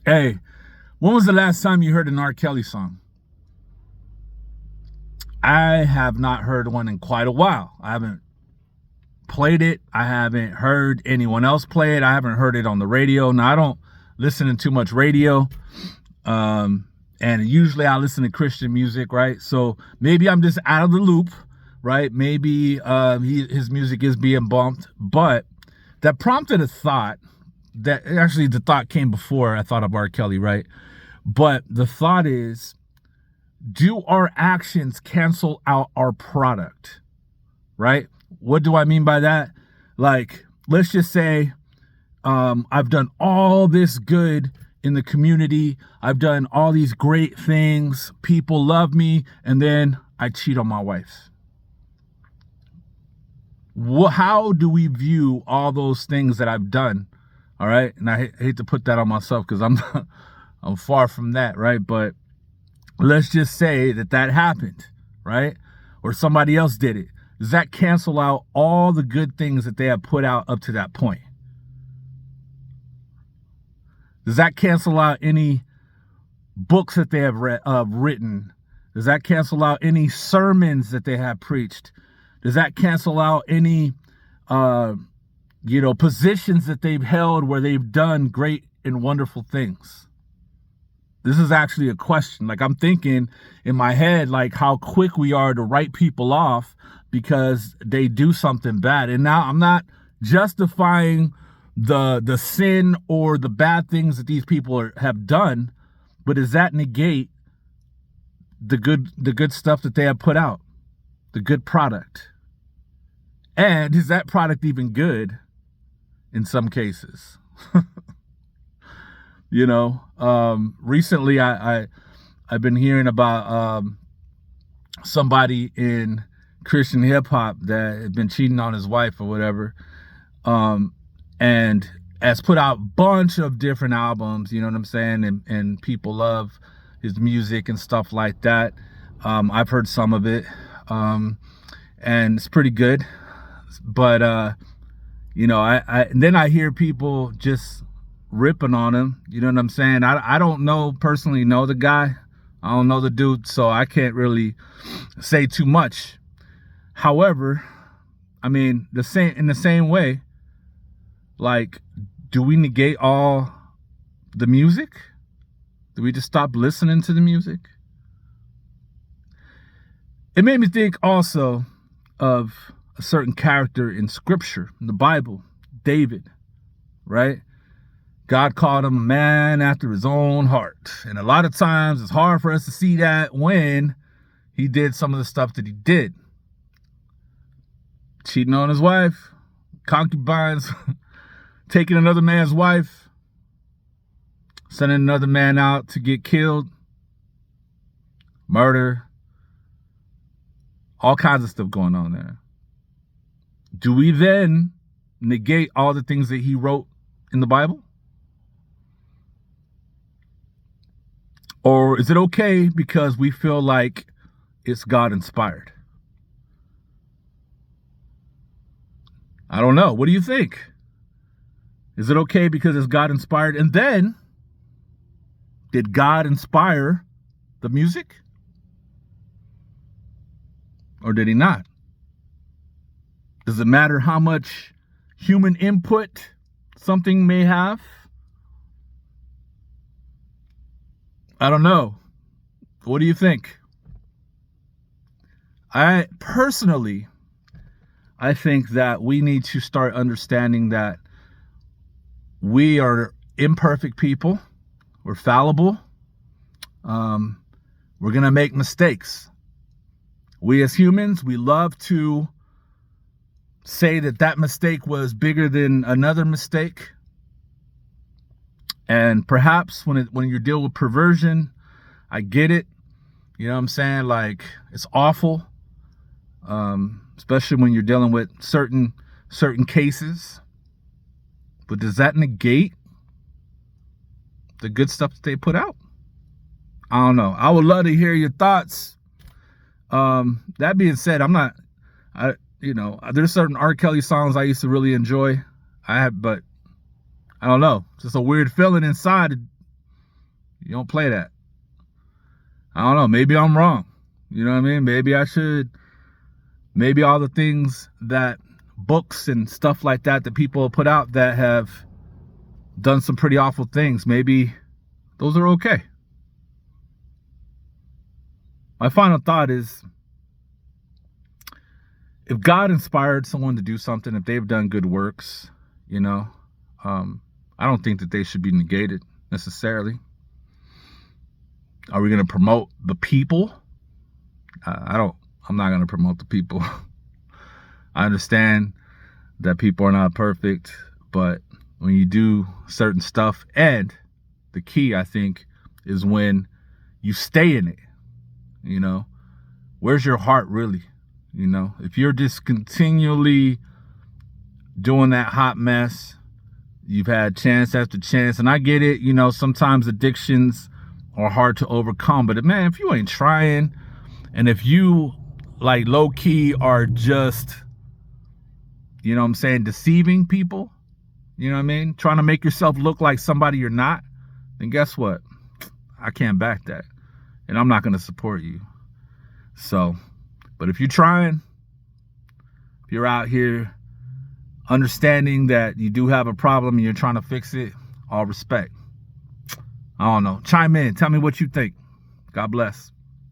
Hey, when was the last time you heard an R. Kelly song? I have not heard one in quite a while. I haven't played it. I haven't heard anyone else play it. I haven't heard it on the radio. Now, I don't listen to too much radio. And usually I listen to Christian music, right? So maybe I'm just out of the loop, right? Maybe his music is being bumped. But that prompted a thought. That actually, the thought came before I thought of R. Kelly, right? But the thought is, do our actions cancel out our product, right? What do I mean by that? Like, let's just say I've done all this good in the community. I've done all these great things. People love me. And then I cheat on my wife. How do we view all those things that I've done? All right. And I hate to put that on myself because I'm far from that. Right. But let's just say that happened. Right. Or somebody else did it. Does that cancel out all the good things that they have put out up to that point? Does that cancel out any books that they have written? Does that cancel out any sermons that they have preached? Does that cancel out any positions that they've held where they've done great and wonderful things? This is actually a question. Like, I'm thinking in my head, like, how quick we are to write people off because they do something bad. And now I'm not justifying the sin or the bad things that these people have done, but does that negate the good stuff that they have put out, the good product? And is that product even good in some cases? Recently I've been hearing about somebody in Christian hip hop that had been cheating on his wife or whatever, and has put out a bunch of different albums, you know what I'm saying? And people love his music and stuff like that. I've heard some of it, and it's pretty good. But, then I hear people just ripping on him. You know what I'm saying? I don't personally know the guy. I don't know the dude, so I can't really say too much. However, I mean, in the same way, like, do we negate all the music? Do we just stop listening to the music? It made me think also of a certain character in scripture, in the Bible, David, right? God called him a man after his own heart. And a lot of times it's hard for us to see that when he did some of the stuff that he did. Cheating on his wife, concubines, taking another man's wife, sending another man out to get killed, murder, all kinds of stuff going on there. Do we then negate all the things that he wrote in the Bible? Or is it okay because we feel like it's God inspired? I don't know. What do you think? Is it okay because it's God inspired? And then, did God inspire the music? Or did he not? Does it matter how much human input something may have? I don't know. What do you think? I think that we need to start understanding that we are imperfect people. We're fallible. We're going to make mistakes. We as humans, we love to say that mistake was bigger than another mistake. And perhaps when you deal with perversion, I get it. You know what I'm saying? Like, it's awful. Especially when you're dealing with certain cases. But does that negate the good stuff that they put out? I don't know. I would love to hear your thoughts. That being said, there's certain R. Kelly songs I used to really enjoy. But I don't know. It's just a weird feeling inside You don't play that. I don't know. Maybe I'm wrong. You know what I mean? Maybe I should. Maybe all the things that books and stuff like that people put out that have done some pretty awful things, maybe those are okay. My final thought is, if God inspired someone to do something, if they've done good works, I don't think that they should be negated necessarily. Are we going to promote the people? I'm not going to promote the people. I understand that people are not perfect, but when you do certain stuff, and the key, I think, is when you stay in it, where's your heart really? If you're just continually doing that hot mess, you've had chance after chance, and I get it, sometimes addictions are hard to overcome, but man, if you ain't trying, and if you like low key are just, deceiving people, trying to make yourself look like somebody you're not, then guess what? I can't back that, and I'm not going to support you. So, but if you're trying, if you're out here understanding that you do have a problem and you're trying to fix it, all respect. I don't know. Chime in. Tell me what you think. God bless.